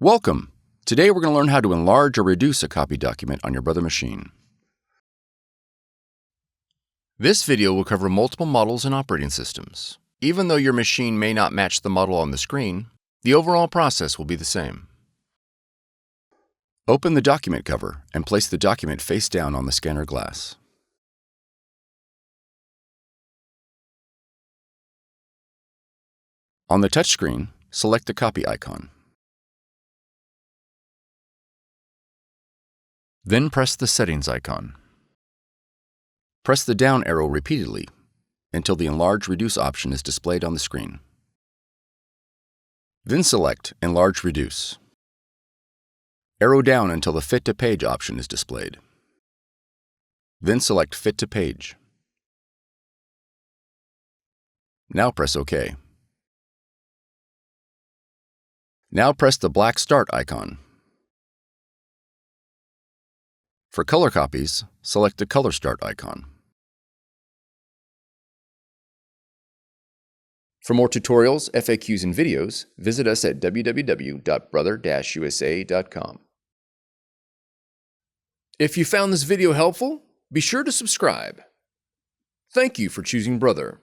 Welcome! Today we're going to learn how to enlarge or reduce a copy document on your Brother machine. This video will cover multiple models and operating systems. Even though your machine may not match the model on the screen, the overall process will be the same. Open the document cover and place the document face down on the scanner glass. On the touchscreen, select the copy icon. Then press the settings icon. Press the down arrow repeatedly until the Enlarge-Reduce option is displayed on the screen. Then select Enlarge-Reduce. Arrow down until the Fit to Page option is displayed. Then select Fit to Page. Now press OK. Now press the black Start icon. For color copies, select the Color Start icon. For more tutorials, FAQs, and videos, visit us at www.brother-usa.com. If you found this video helpful, be sure to subscribe. Thank you for choosing Brother.